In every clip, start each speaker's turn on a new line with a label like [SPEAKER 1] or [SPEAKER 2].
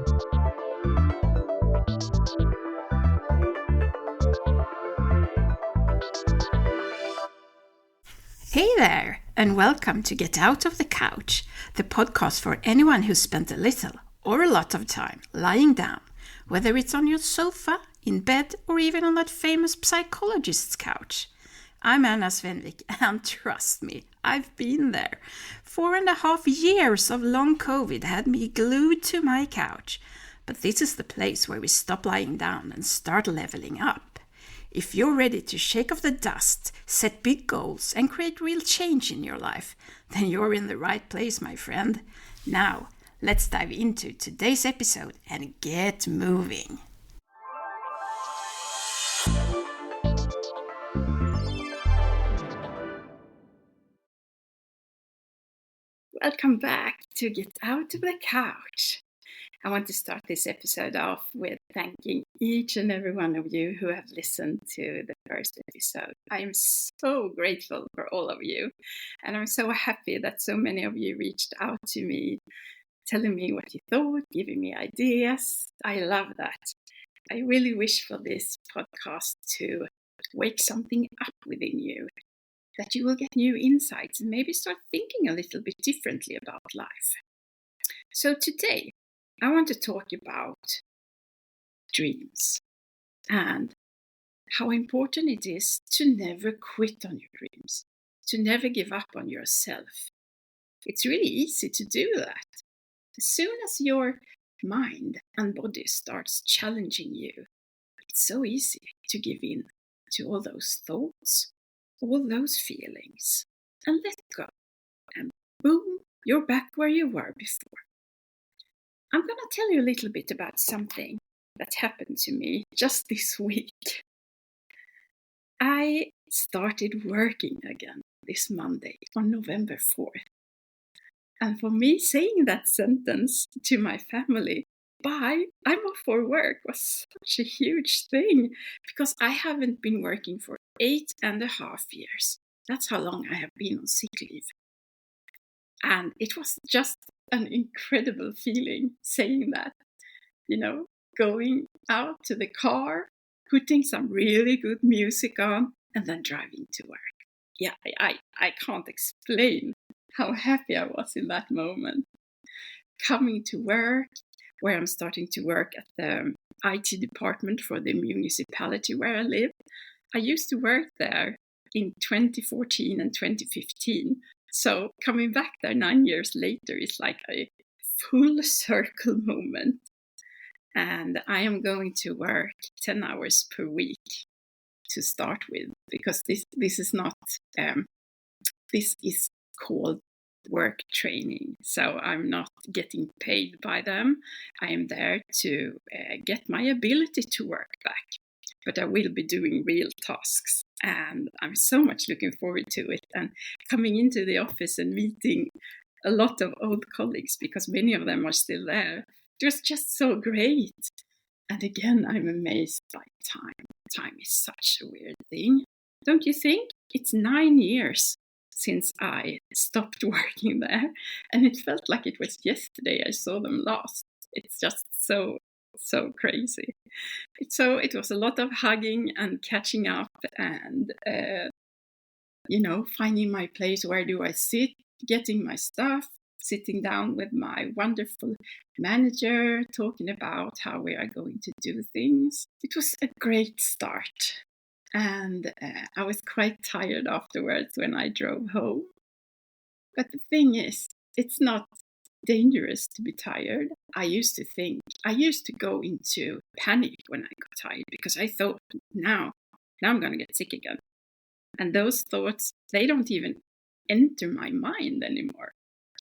[SPEAKER 1] Hey there, and welcome to Get Out of the Couch, the podcast for anyone who's spent a little or a lot of time lying down, whether it's on your sofa, in bed, or even on that famous psychologist's couch. I'm Anna Svenvik, and trust me, I've been there. 4.5 years of long COVID had me glued to my couch, but this is the place where we stop lying down and start leveling up. If you're ready to shake off the dust, set big goals, and create real change in your life, then you're in the right place, my friend. Now, let's dive into today's episode and get moving. Welcome back to Get Out of the Couch. I want to start this episode off with thanking each and every one of you who have listened to the first episode. I am so grateful for all of you, and I'm so happy that so many of you reached out to me, telling me what you thought, giving me ideas. I love that. I really wish for this podcast to wake something up within you, that you will get new insights and maybe start thinking a little bit differently about life. So today, I want to talk about dreams and how important it is to never quit on your dreams, to never give up on yourself. It's really easy to do that. As soon as your mind and body starts challenging you, it's so easy to give in to all those thoughts, all those feelings, and let go. And boom, you're back where you were before. I'm going to tell you a little bit about something that happened to me just this week. I started working again this Monday on November 4th. And for me, saying that sentence to my family, bye, I'm off for work, was such a huge thing because I haven't been working for 8.5 years. That's how long I have been on sick leave. And it was just an incredible feeling saying that, going out to the car, putting some really good music on, and then driving to work. Yeah, I can't explain how happy I was in that moment. Coming to work, where I'm starting to work at the IT department for the municipality where I live. I used to work there in 2014 and 2015. So coming back there 9 years later is like a full circle moment. And I am going to work 10 hours per week to start with, because this is not, this is called work training. So I'm not getting paid by them. I am there to get my ability to work back. But I will be doing real tasks, and I'm so much looking forward to it, and coming into the office and meeting a lot of old colleagues, because many of them are still there. It was just so great. And again, I'm amazed by time. Time is such a weird thing. Don't you think? It's 9 years since I stopped working there, and it felt like it was yesterday I saw them last. It's just so crazy. So it was a lot of hugging and catching up and, finding my place. Where do I sit? Getting my stuff, sitting down with my wonderful manager, talking about how we are going to do things. It was a great start. And I was quite tired afterwards when I drove home. But the thing is, it's not dangerous to be tired. I used to go into panic when I got tired, because I thought, now I'm going to get sick again. And those thoughts, they don't even enter my mind anymore.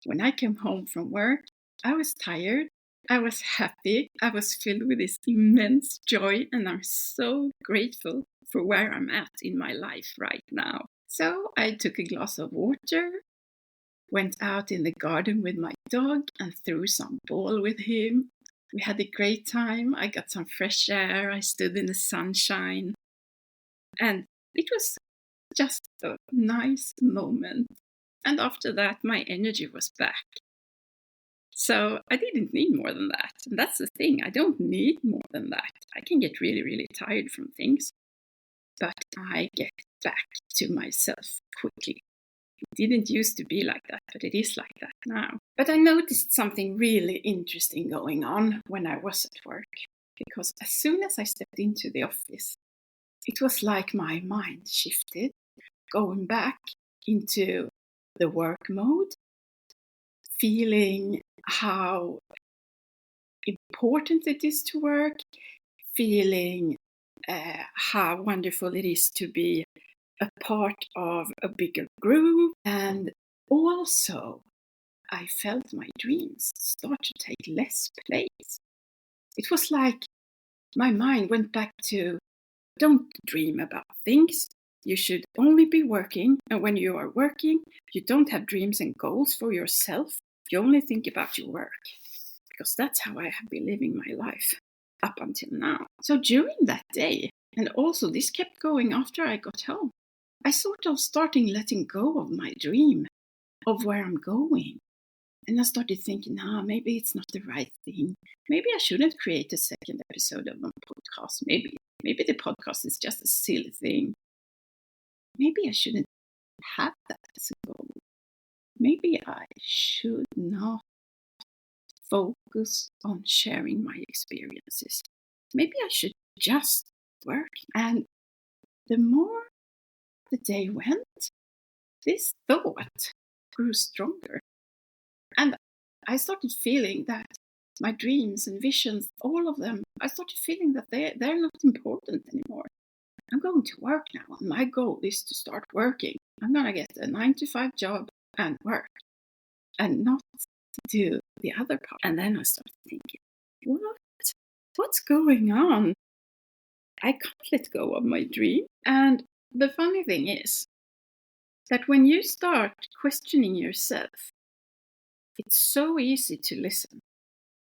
[SPEAKER 1] When I came home from work, I was tired, I was happy, I was filled with this immense joy, and I'm so grateful for where I'm at in my life right now. So I took a glass of water, went out in the garden with my dog and threw some ball with him. We had a great time. I got some fresh air. I stood in the sunshine. And it was just a nice moment. And after that, my energy was back. So I didn't need more than that. And that's the thing. I don't need more than that. I can get really, really tired from things, but I get back to myself quickly. It didn't used to be like that, but it is like that now. But I noticed something really interesting going on when I was at work, because as soon as I stepped into the office, it was like my mind shifted, going back into the work mode, feeling how important it is to work, feeling how wonderful it is to be a part of a bigger group. And also, I felt my dreams start to take less place. It was like my mind went back to, don't dream about things. You should only be working. And when you are working, you don't have dreams and goals for yourself. You only think about your work. Because that's how I have been living my life up until now. So during that day, and also this kept going after I got home, I sort of started letting go of my dream of where I'm going. And I started thinking, maybe it's not the right thing. Maybe I shouldn't create a second episode of a podcast. Maybe the podcast is just a silly thing. Maybe I shouldn't have that as a goal. Maybe I should not focus on sharing my experiences. Maybe I should just work. And the more the day went, this thought grew stronger. And I started feeling that my dreams and visions, all of them, I started feeling that they're not important anymore. I'm going to work now, and my goal is to start working. I'm going to get a 9-to-5 job and work, and not do the other part. And then I started thinking, what's going on? I can't let go of my dream. And the funny thing is that when you start questioning yourself, it's so easy to listen,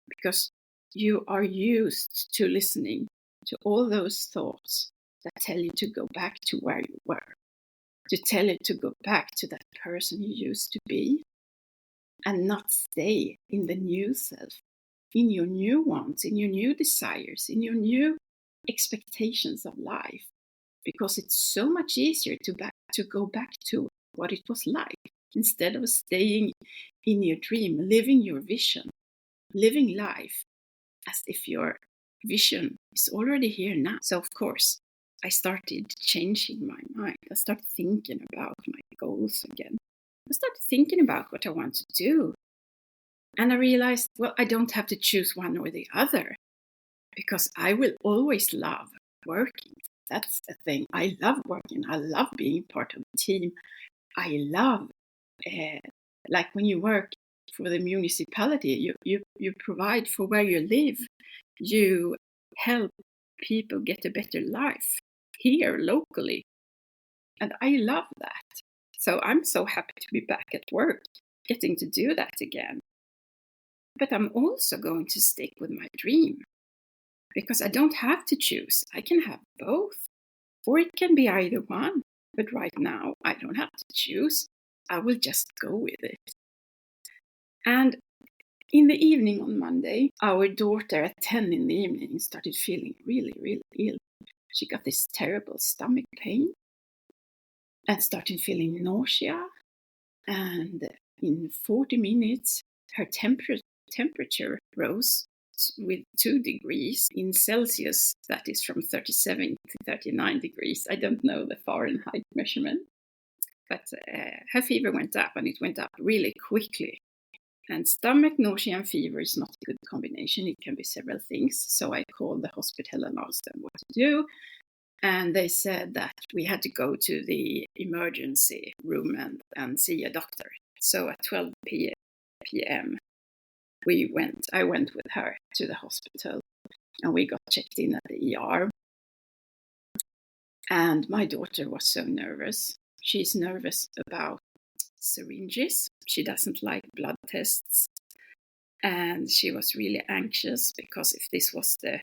[SPEAKER 1] because you are used to listening to all those thoughts that tell you to go back to where you were, to tell you to go back to that person you used to be, and not stay in the new self, in your new wants, in your new desires, in your new expectations of life. Because it's so much easier to go back to what it was like, instead of staying in your dream, living your vision, living life as if your vision is already here now. So of course, I started changing my mind. I started thinking about my goals again. I started thinking about what I want to do. And I realized, well, I don't have to choose one or the other, because I will always love working. That's the thing. I love working. I love being part of a team. I love, like when you work for the municipality, you provide for where you live. You help people get a better life here locally. And I love that. So I'm so happy to be back at work, getting to do that again. But I'm also going to stick with my dream, because I don't have to choose. I can have both, or it can be either one. But right now, I don't have to choose. I will just go with it. And in the evening on Monday, our daughter at 10 in the evening started feeling really, really ill. She got this terrible stomach pain and started feeling nausea. And in 40 minutes, her temperature rose with 2 degrees in Celsius. That is from 37 to 39 degrees. I don't know the Fahrenheit measurement. But her fever went up, and it went up really quickly. And stomach, nausea, and fever is not a good combination. It can be several things. So I called the hospital and asked them what to do. And they said that we had to go to the emergency room and see a doctor. So at 12 p.m., I went with her to the hospital, and we got checked in at the ER. And my daughter was so nervous. She's nervous about syringes. She doesn't like blood tests. And she was really anxious, because if this was the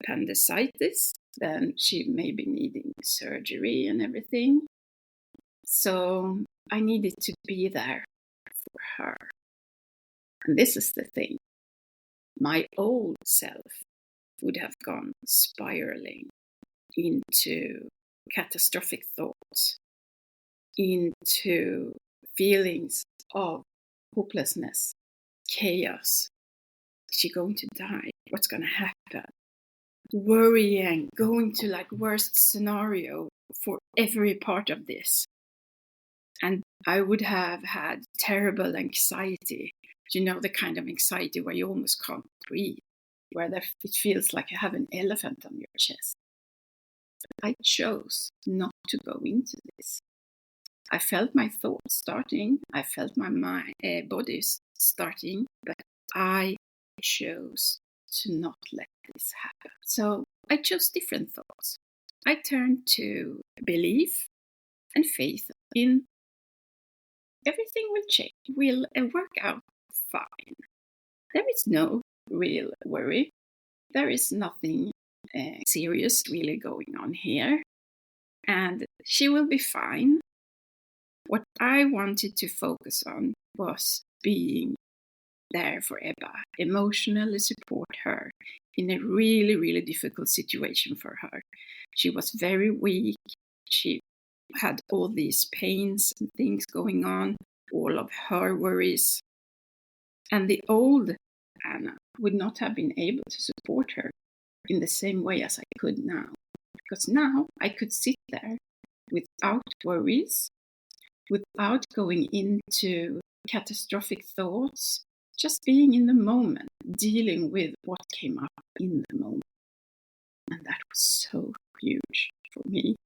[SPEAKER 1] appendicitis, then she may be needing surgery and everything. So I needed to be there for her. And this is the thing. My old self would have gone spiraling into catastrophic thoughts, into feelings of hopelessness, chaos. Is she going to die? What's going to happen? Worrying, going to like worst scenario for every part of this. And I would have had terrible anxiety. You know, the kind of anxiety where you almost can't breathe, where it feels like you have an elephant on your chest. But I chose not to go into this. I felt my thoughts starting. I felt my body starting, but I chose to not let this happen. So I chose different thoughts. I turned to belief and faith in everything will change, will work out fine. There is no real worry. There is nothing serious really going on here. And she will be fine. What I wanted to focus on was being there for Ebba, emotionally support her in a really, really difficult situation for her. She was very weak. She had all these pains and things going on, all of her worries. And the old Anna would not have been able to support her in the same way as I could now. Because now I could sit there without worries, without going into catastrophic thoughts, just being in the moment, dealing with what came up in the moment. And that was so huge for me,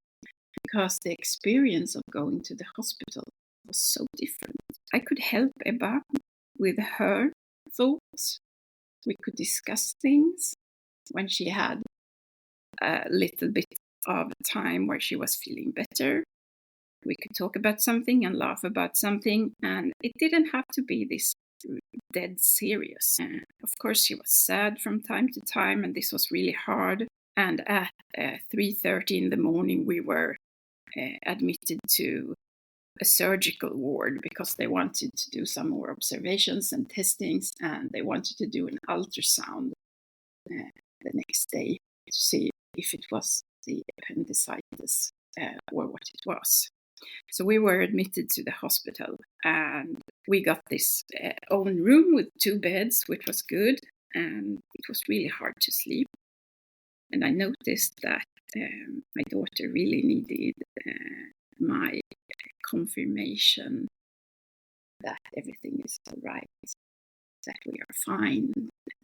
[SPEAKER 1] because the experience of going to the hospital was so different. I could help Ebba with her thoughts. We could discuss things when she had a little bit of time where she was feeling better. We could talk about something and laugh about something, and it didn't have to be this dead serious. Of course, she was sad from time to time, and this was really hard. And at 3:30 in the morning, we were admitted to a surgical ward because they wanted to do some more observations and testings, and they wanted to do an ultrasound the next day to see if it was the appendicitis or what it was. So we were admitted to the hospital, and we got this own room with 2 beds, which was good, and it was really hard to sleep. And I noticed that my daughter really needed my confirmation that everything is all right, that we are fine.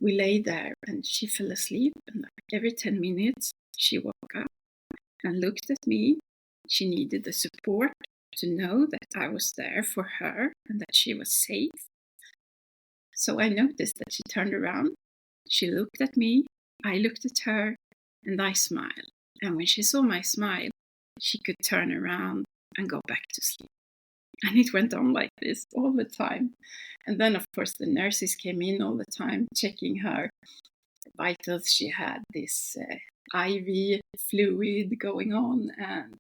[SPEAKER 1] We lay there and she fell asleep, and every 10 minutes she woke up and looked at me. She needed the support to know that I was there for her and that she was safe. So I noticed that she turned around, she looked at me, I looked at her, and I smiled. And when she saw my smile, she could turn around and go back to sleep. And it went on like this all the time. And then, of course, the nurses came in all the time, checking her vitals. She had this IV fluid going on, and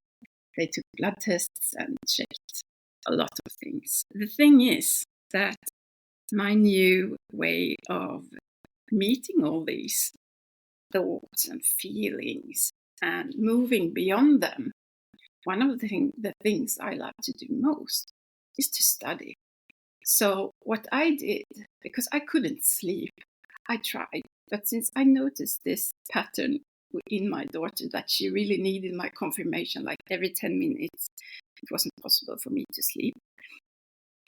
[SPEAKER 1] they took blood tests and checked a lot of things. The thing is that my new way of meeting all these thoughts and feelings and moving beyond them, one of the things I love to do most is to study. So what I did, because I couldn't sleep, I tried. But since I noticed this pattern in my daughter, that she really needed my confirmation, like every 10 minutes, it wasn't possible for me to sleep.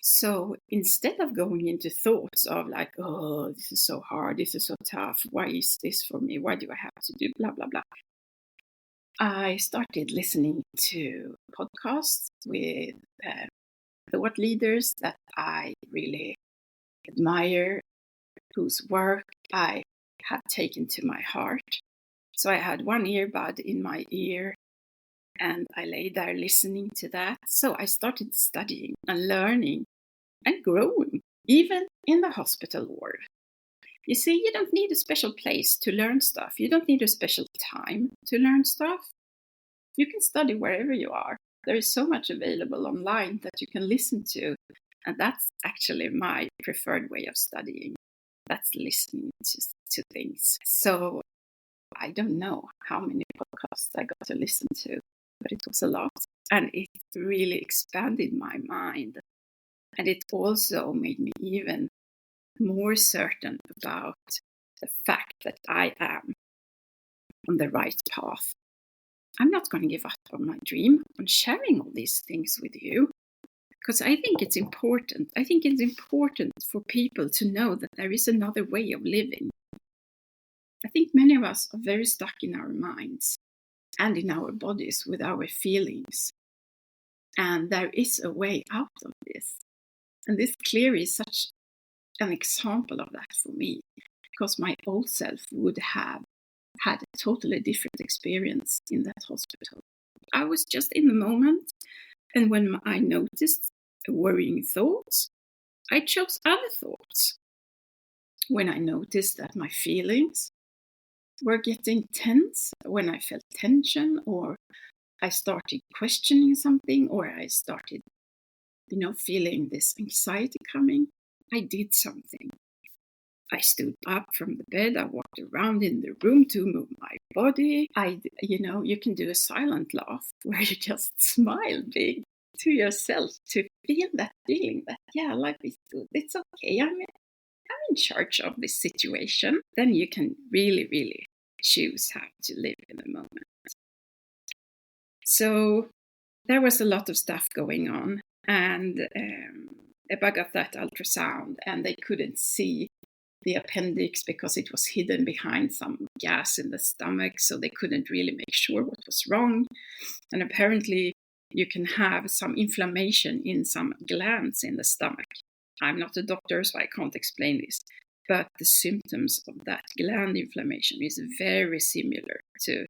[SPEAKER 1] So instead of going into thoughts of like, oh, this is so hard, this is so tough, why is this for me, why do I have to do blah, blah, blah, I started listening to podcasts with thought leaders that I really admire, whose work I have taken to my heart. So I had one earbud in my ear, and I lay there listening to that. So I started studying and learning and growing, even in the hospital ward. You see, you don't need a special place to learn stuff. You don't need a special time to learn stuff. You can study wherever you are. There is so much available online that you can listen to And that's actually my preferred way of studying. That's listening to things. So I don't know how many podcasts I got to listen to, but it was a lot. And it really expanded my mind. And it also made me even more certain about the fact that I am on the right path. I'm not going to give up on my dream, on sharing all these things with you, because I think it's important. I think it's important for people to know that there is another way of living. I think many of us are very stuck in our minds and in our bodies with our feelings. And there is a way out of this. And this clearly is such an example of that for me, because my old self would have had a totally different experience in that hospital. I was just in the moment, and when I noticed worrying thoughts, I chose other thoughts. When I noticed that my feelings were getting tense, when I felt tension, or I started questioning something, or I started, feeling this anxiety coming, I did something. I stood up from the bed, I walked around in the room to move my body. You can do a silent laugh where you just smile big to yourself to feel that feeling that, yeah, life is good. It's okay. I'm in charge of this situation. Then you can really, really choose how to live in the moment. So there was a lot of stuff going on, and Ebba got that ultrasound, and they couldn't see the appendix because it was hidden behind some gas in the stomach, so they couldn't really make sure what was wrong. And apparently you can have some inflammation in some glands in the stomach. I'm not a doctor, so I can't explain this, but the symptoms of that gland inflammation is very similar to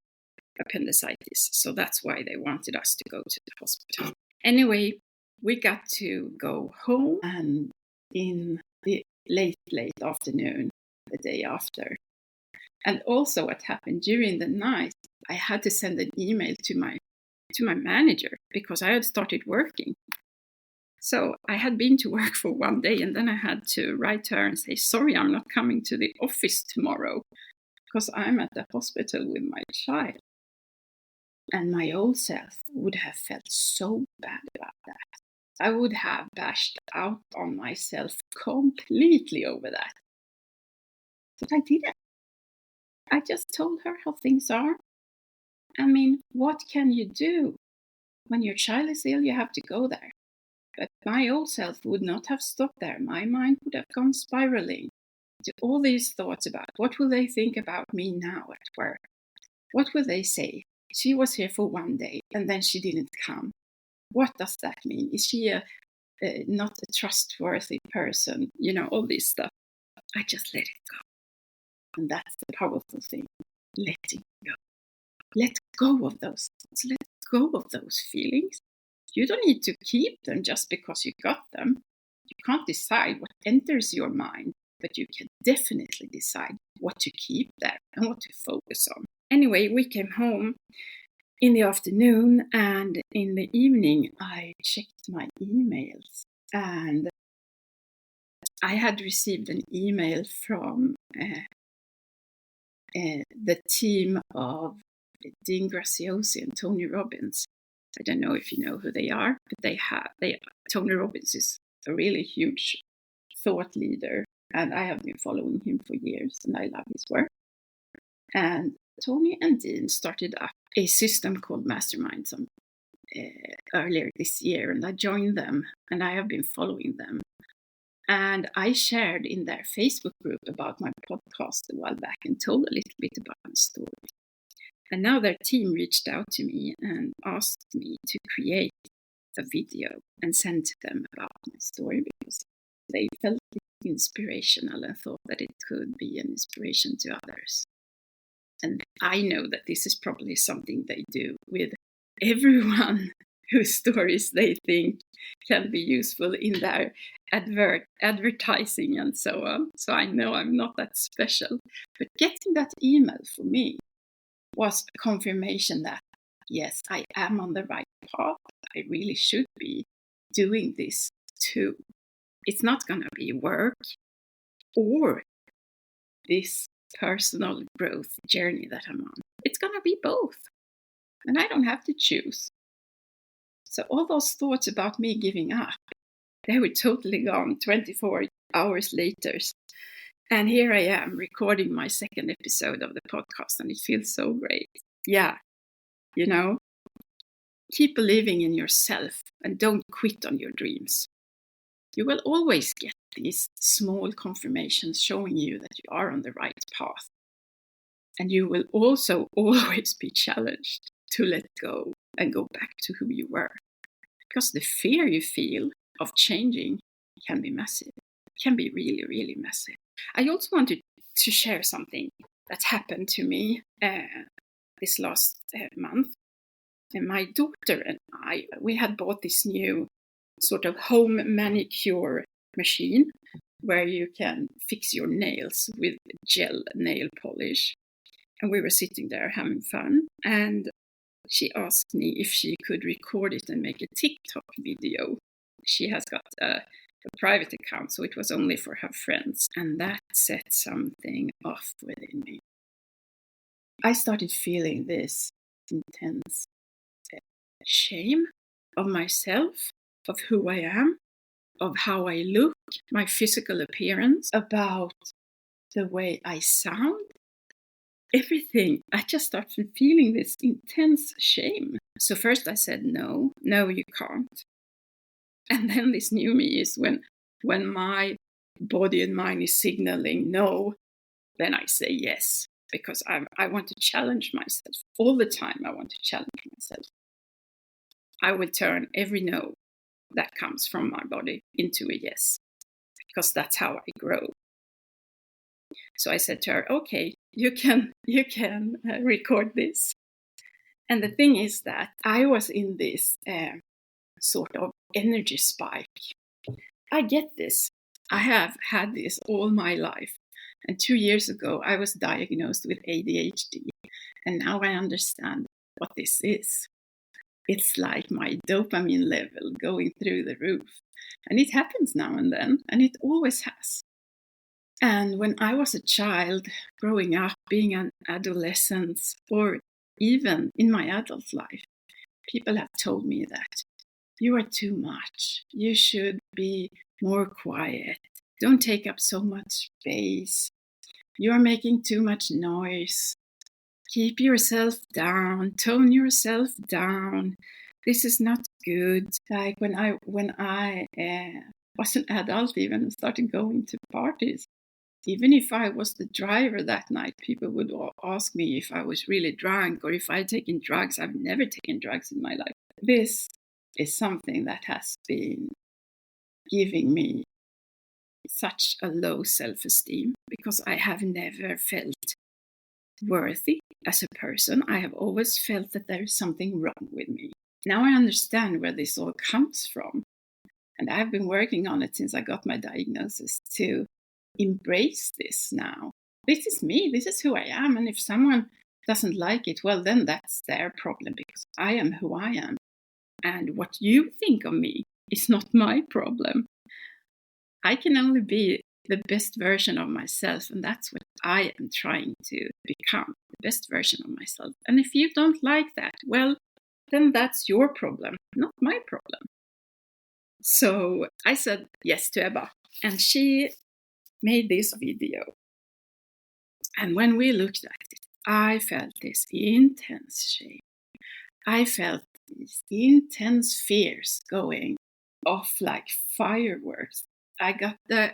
[SPEAKER 1] appendicitis, so that's why they wanted us to go to the hospital. Anyway, we got to go home, and in the late afternoon, the day after. And also what happened during the night, I had to send an email to my manager because I had started working. So I had been to work for one day, and then I had to write to her and say, sorry, I'm not coming to the office tomorrow because I'm at the hospital with my child. And my old self would have felt so bad about that. I would have bashed out on myself completely over that. But I didn't. I just told her how things are. I mean, what can you do? When your child is ill, you have to go there. But my old self would not have stopped there. My mind would have gone spiraling to all these thoughts about what will they think about me now at work? What will they say? She was here for one day and then she didn't come. What does that mean? Is she not a trustworthy person? All this stuff. I just let it go. And that's the powerful thing, letting go. Let go of those thoughts. Let go of those feelings. You don't need to keep them just because you got them. You can't decide what enters your mind, but you can definitely decide what to keep there and what to focus on. Anyway, we came home in the afternoon, and in the evening I checked my emails, and I had received an email from the team of Dean Graziosi and Tony Robbins. I don't know if you know who they are, but Tony Robbins is a really huge thought leader, and I have been following him for years, and I love his work. And Tony and Dean started up a system called Mastermind earlier this year, and I joined them, and I have been following them. And I shared in their Facebook group about my podcast a while back and told a little bit about my story. And now their team reached out to me and asked me to create a video and send to them about my story because they felt it inspirational and thought that it could be an inspiration to others. And I know that this is probably something they do with everyone whose stories they think can be useful in their advertising and so on. So I know I'm not that special. But getting that email for me was a confirmation that, yes, I am on the right path. I really should be doing this too. It's not going to be work or this personal growth journey that I'm on. It's going to be both. And I don't have to choose. So all those thoughts about me giving up, they were totally gone 24 hours later. And here I am recording my second episode of the podcast, and it feels so great. Yeah, keep believing in yourself and don't quit on your dreams. You will always get these small confirmations showing you that you are on the right path. And you will also always be challenged to let go and go back to who you were. Because the fear you feel of changing can be massive. It can be really, really massive. I also wanted to share something that happened to me this last month. And my daughter and we had bought this new sort of home manicure machine where you can fix your nails with gel nail polish. And we were sitting there having fun. And she asked me if she could record it and make a TikTok video. She has got a private account, so it was only for her friends. And that set something off within me. I started feeling this intense shame of myself, of who I am, of how I look, my physical appearance, about the way I sound. Everything. I just started feeling this intense shame. So first I said, no, you can't. And then this new me is when my body and mind is signaling no, then I say yes. Because I want to challenge myself. All the time I want to challenge myself. I will turn every no that comes from my body into a yes. Because that's how I grow. So I said to her, okay, you can record this. And the thing is that I was in this sort of energy spike. I get this. I have had this all my life. And 2 years ago, I was diagnosed with ADHD. And now I understand what this is. It's like my dopamine level going through the roof. And it happens now and then, and it always has. And when I was a child, growing up, being an adolescent, or even in my adult life, people have told me that you are too much. You should be more quiet. Don't take up so much space. You are making too much noise. Keep yourself down. Tone yourself down. This is not good. Like when I was an adult even and started going to parties, even if I was the driver that night, people would ask me if I was really drunk or if I had taken drugs. I've never taken drugs in my life. This is something that has been giving me such a low self-esteem because I have never felt worthy as a person. I have always felt that there is something wrong with me. Now I understand where this all comes from. And I've been working on it since I got my diagnosis to embrace this now. This is me. This is who I am. And if someone doesn't like it, well, then that's their problem because I am who I am. And what you think of me is not my problem. I can only be the best version of myself. And that's what I am trying to become, the best version of myself. And if you don't like that, well, then that's your problem, not my problem. So I said yes to Ebba. And she made this video. And when we looked at it, I felt this intense shame. I felt these intense fears going off like fireworks. I got the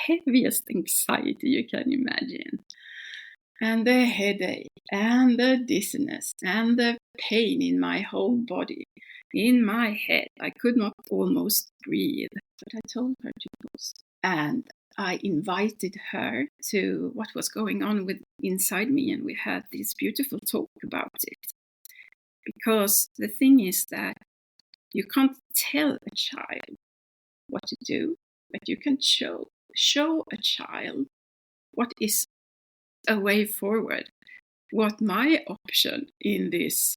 [SPEAKER 1] heaviest anxiety you can imagine. And the headache, and the dizziness, and the pain in my whole body, in my head. I could not almost breathe, but I told her to pause. And I invited her to what was going on inside me, and we had this beautiful talk about it. Because the thing is that you can't tell a child what to do, but you can show a child what is a way forward, what my option in this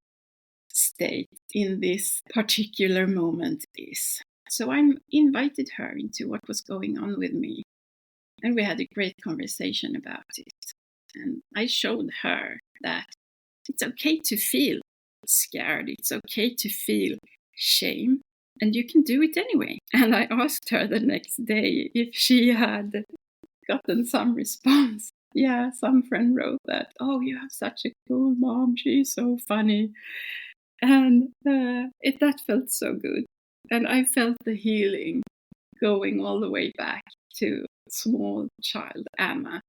[SPEAKER 1] state, in this particular moment is. So I invited her into what was going on with me. And we had a great conversation about it. And I showed her that it's okay to feel scared. It's okay to feel shame. And you can do it anyway. And I asked her the next day if she had gotten some response. Yeah, some friend wrote that, oh, you have such a cool mom. She's so funny. And that felt so good. And I felt the healing going all the way back to small child Anna,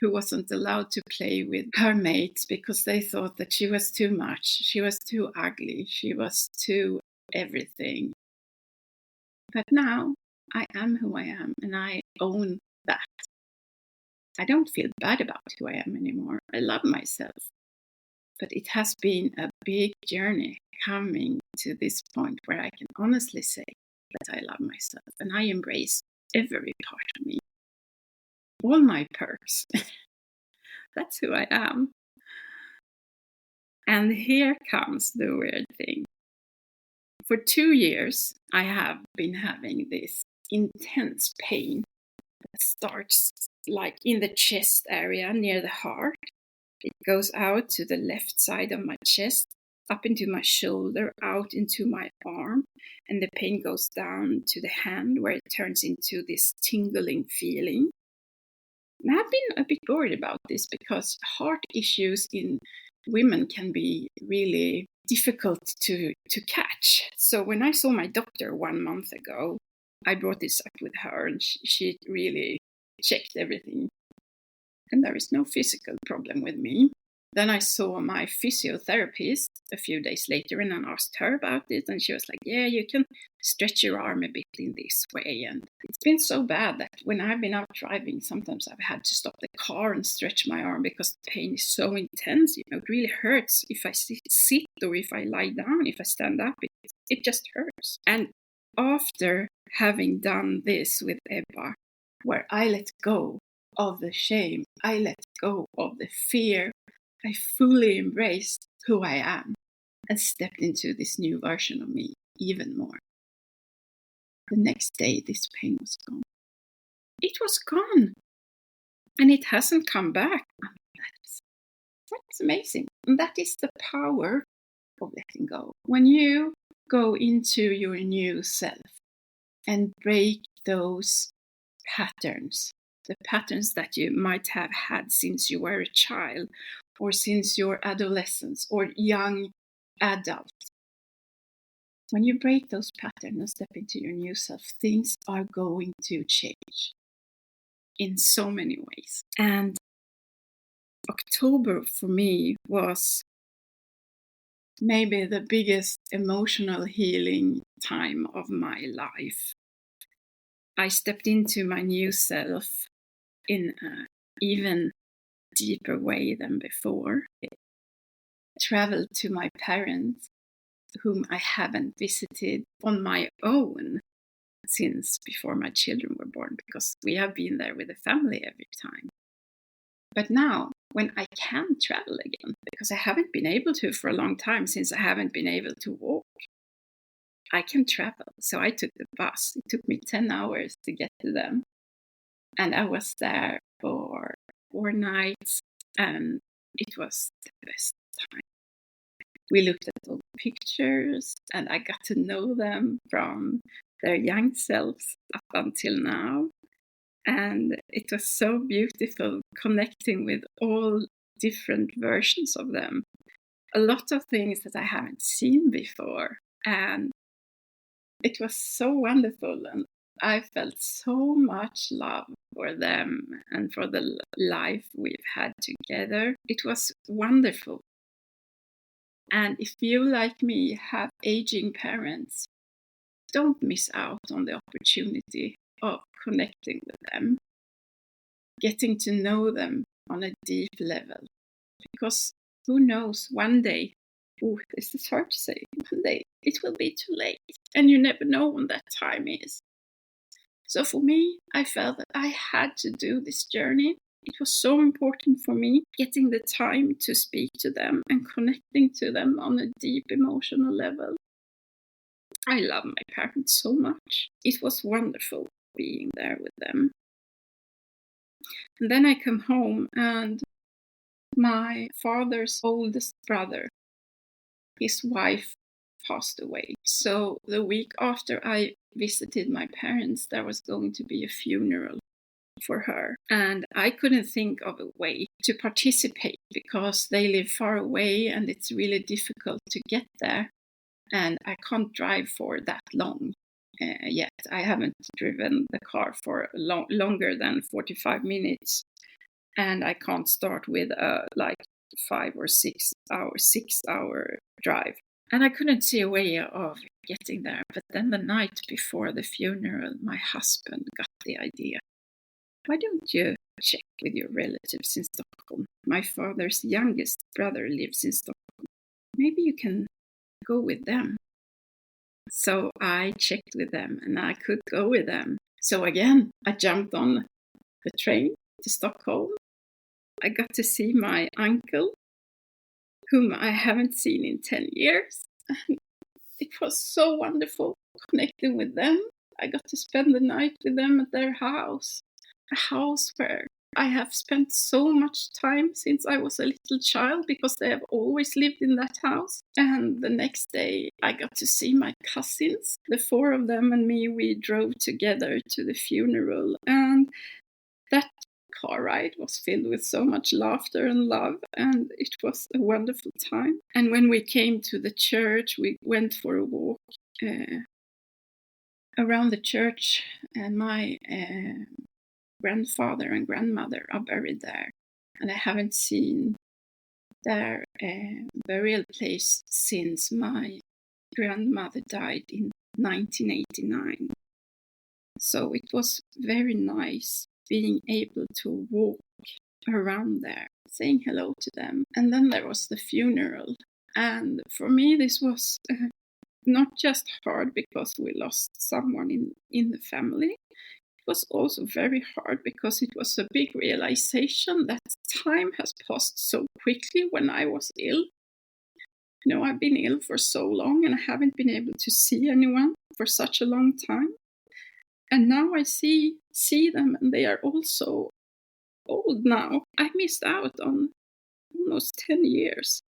[SPEAKER 1] who wasn't allowed to play with her mates because they thought that she was too much, she was too ugly, she was too everything. But now I am who I am, and I own that. I don't feel bad about who I am anymore. I love myself. But it has been a big journey coming to this point where I can honestly say that I love myself and I embrace every part of me. All my perks. That's who I am. And here comes the weird thing. For 2 years, I have been having this intense pain that starts like in the chest area near the heart. It goes out to the left side of my chest, up into my shoulder, out into my arm, and the pain goes down to the hand where it turns into this tingling feeling. And I've been a bit worried about this because heart issues in women can be really difficult to catch. So when I saw my doctor 1 month ago, I brought this up with her and she really checked everything. And there is no physical problem with me. Then I saw my physiotherapist a few days later and I asked her about it. And she was like, yeah, you can stretch your arm a bit in this way. And it's been so bad that when I've been out driving, sometimes I've had to stop the car and stretch my arm because the pain is so intense. You know, it really hurts if I sit or if I lie down, if I stand up, it just hurts. And after having done this with Ebba, where I let go of the shame, I let go of the fear, I fully embraced who I am and stepped into this new version of me even more. The next day, this pain was gone. It was gone. And it hasn't come back. I mean, that's amazing. And that is the power of letting go. When you go into your new self and break those patterns, the patterns that you might have had since you were a child or since your adolescence or young adult. When you break those patterns and step into your new self, things are going to change in so many ways. And October for me was maybe the biggest emotional healing time of my life. I stepped into my new self in an even deeper way than before. I traveled to my parents, whom I haven't visited on my own since before my children were born, because we have been there with the family every time. But now, when I can travel again, because I haven't been able to for a long time since I haven't been able to walk, I can travel. So I took the bus. It took me 10 hours to get to them. And I was there for 4 nights, and it was the best time. We looked at all the pictures, and I got to know them from their young selves up until now. And it was so beautiful connecting with all different versions of them. A lot of things that I haven't seen before. And it was so wonderful. And I felt so much love for them and for the life we've had together. It was wonderful. And if you, like me, have aging parents, don't miss out on the opportunity of connecting with them, getting to know them on a deep level. Because who knows, one day, this is hard to say, one day it will be too late. And you never know when that time is. So for me, I felt that I had to do this journey. It was so important for me, getting the time to speak to them and connecting to them on a deep emotional level. I love my parents so much. It was wonderful being there with them. And then I come home, and my father's oldest brother, his wife, passed away. So the week after I visited my parents, there was going to be a funeral for her. And I couldn't think of a way to participate because they live far away and it's really difficult to get there. And I can't drive for that long yet. I haven't driven the car for longer than 45 minutes. And I can't start with a 5 or 6 hour drive. And I couldn't see a way of getting there. But then the night before the funeral, my husband got the idea. Why don't you check with your relatives in Stockholm? My father's youngest brother lives in Stockholm. Maybe you can go with them. So I checked with them and I could go with them. So again, I jumped on the train to Stockholm. I got to see my uncle, whom I haven't seen in 10 years. And it was so wonderful connecting with them. I got to spend the night with them at their house. A house where I have spent so much time since I was a little child because they have always lived in that house. And the next day I got to see my cousins. The 4 of them and me, we drove together to the funeral. And that car ride was filled with so much laughter and love, and it was a wonderful time. And when we came to the church, we went for a walk around the church, and my grandfather and grandmother are buried there, and I haven't seen their burial place since my grandmother died in 1989. So it was very nice being able to walk around there, saying hello to them. And then there was the funeral. And for me, this was not just hard because we lost someone in the family. It was also very hard because it was a big realization that time has passed so quickly when I was ill. You know, I've been ill for so long and I haven't been able to see anyone for such a long time. And now I see them, and they are also old now. I missed out on almost 10 years.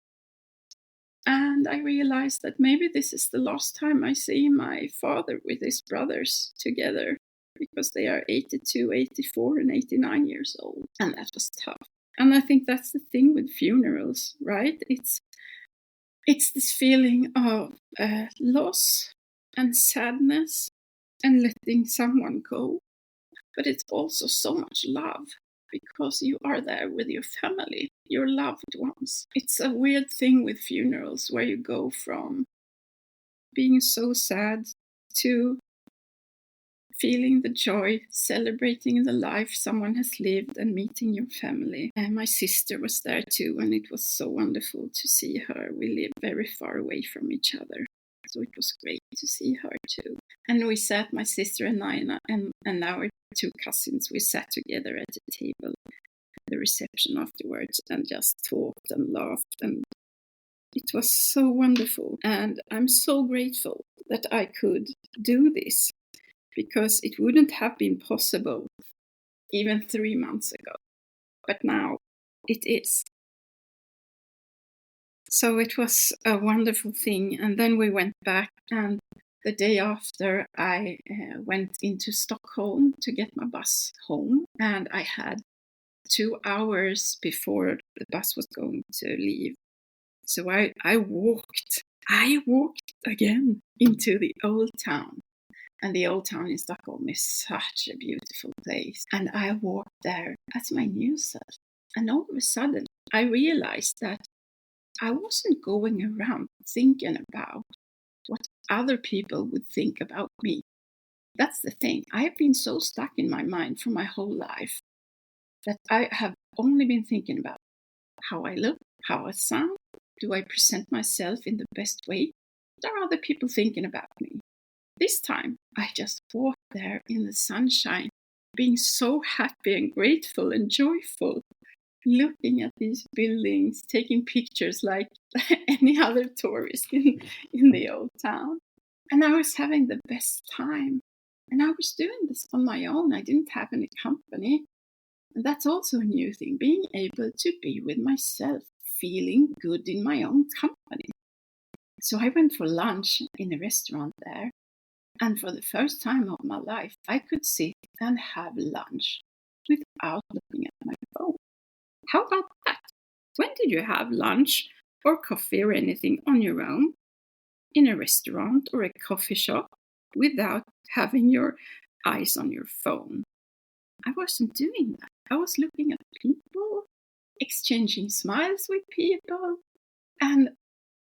[SPEAKER 1] And I realized that maybe this is the last time I see my father with his brothers together, because they are 82, 84, and 89 years old. And that was tough. And I think that's the thing with funerals, right? It's this feeling of loss and sadness and letting someone go. But it's also so much love because you are there with your family, your loved ones. It's a weird thing with funerals where you go from being so sad to feeling the joy, celebrating the life someone has lived and meeting your family. And my sister was there too, and it was so wonderful to see her. We live very far away from each other. So it was great to see her too. And we sat, my sister and I, and our 2 cousins, we sat together at the table at the reception afterwards and just talked and laughed. And it was so wonderful. And I'm so grateful that I could do this, because it wouldn't have been possible even 3 months ago. But now it is. So it was a wonderful thing. And then we went back, and the day after I went into Stockholm to get my bus home, and I had 2 hours before the bus was going to leave. So I walked again into the old town. And the old town in Stockholm is such a beautiful place. And I walked there as my new self. And all of a sudden, I realized that I wasn't going around thinking about what other people would think about me. That's the thing. I have been so stuck in my mind for my whole life that I have only been thinking about how I look, how I sound. Do I present myself in the best way? What are other people thinking about me? This time, I just walked there in the sunshine, being so happy and grateful and joyful, looking at these buildings, taking pictures like any other tourist in the old town. And I was having the best time. And I was doing this on my own. I didn't have any company. And that's also a new thing, being able to be with myself, feeling good in my own company. So I went for lunch in a restaurant there. And for the first time of my life, I could sit and have lunch without looking at my phone. How about that? When did you have lunch or coffee or anything on your own, in a restaurant or a coffee shop, without having your eyes on your phone? I wasn't doing that. I was looking at people, exchanging smiles with people, and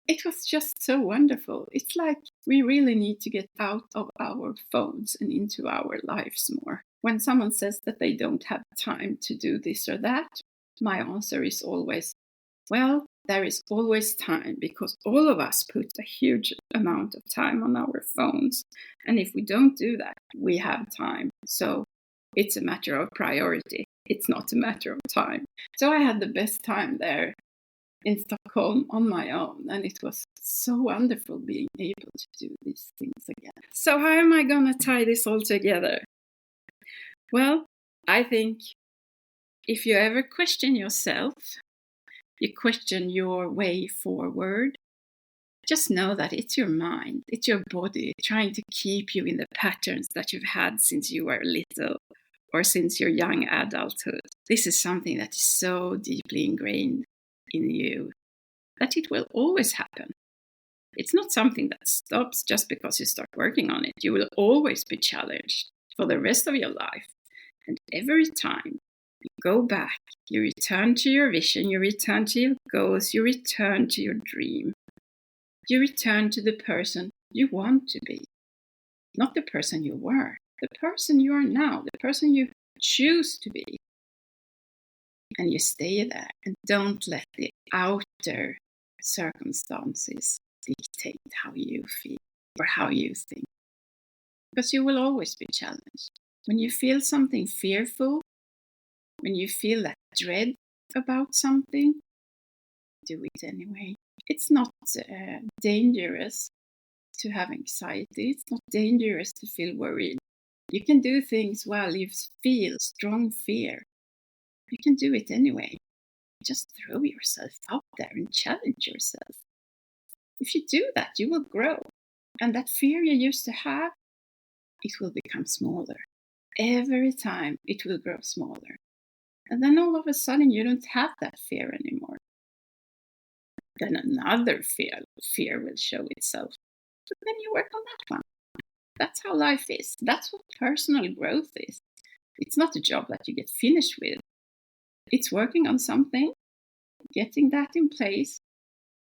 [SPEAKER 1] it was just so wonderful. It's like we really need to get out of our phones and into our lives more. When someone says that they don't have time to do this or that, my answer is always, well, there is always time, because all of us put a huge amount of time on our phones. And if we don't do that, we have time. So it's a matter of priority. It's not a matter of time. So I had the best time there in Stockholm on my own, and it was so wonderful being able to do these things again. So how am I going to tie this all together? Well, I think if you ever question yourself, you question your way forward, just know that it's your mind, it's your body trying to keep you in the patterns that you've had since you were little or since your young adulthood. This is something that is so deeply ingrained in you that it will always happen. It's not something that stops just because you start working on it. You will always be challenged for the rest of your life. And every time you go back, you return to your vision, you return to your goals, you return to your dream. You return to the person you want to be, not the person you were, the person you are now, the person you choose to be. And you stay there and don't let the outer circumstances dictate how you feel or how you think. Because you will always be challenged. When you feel something fearful, when you feel that dread about something, do it anyway. It's not dangerous to have anxiety. It's not dangerous to feel worried. You can do things while you feel strong fear. You can do it anyway. Just throw yourself out there and challenge yourself. If you do that, you will grow. And that fear you used to have, it will become smaller. Every time it will grow smaller. And then all of a sudden you don't have that fear anymore. Then another fear will show itself. But then you work on that one. That's how life is. That's what personal growth is. It's not a job that you get finished with. It's working on something, getting that in place,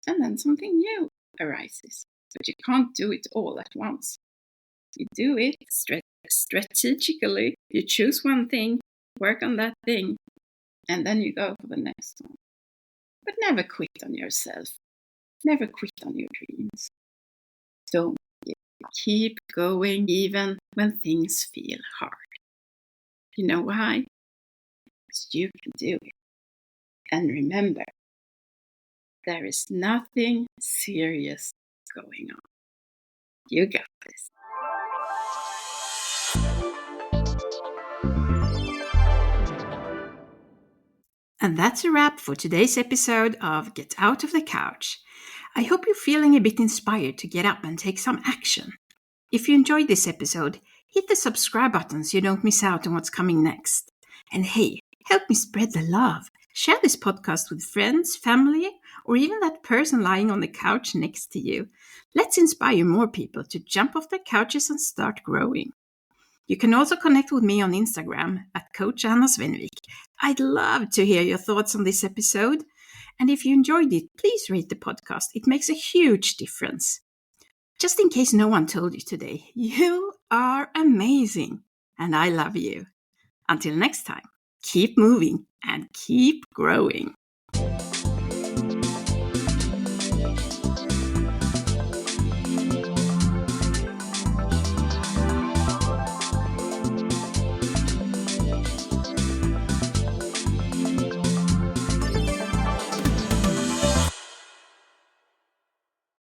[SPEAKER 1] and then something new arises. But you can't do it all at once. You do it strategically. You choose one thing, work on that thing, and then you go for the next one. But never quit on yourself. Never quit on your dreams. Don't give up. Keep going even when things feel hard. You know why? Because you can do it. And remember, there is nothing serious going on. You got this. And that's a wrap for today's episode of Get Out of the Couch. I hope you're feeling a bit inspired to get up and take some action. If you enjoyed this episode, hit the subscribe button so you don't miss out on what's coming next. And hey, help me spread the love. Share this podcast with friends, family, or even that person lying on the couch next to you. Let's inspire more people to jump off their couches and start growing. You can also connect with me on Instagram at Coach Anna Svenvik. I'd love to hear your thoughts on this episode. And if you enjoyed it, please rate the podcast. It makes a huge difference. Just in case no one told you today, you are amazing. And I love you. Until next time, keep moving and keep growing.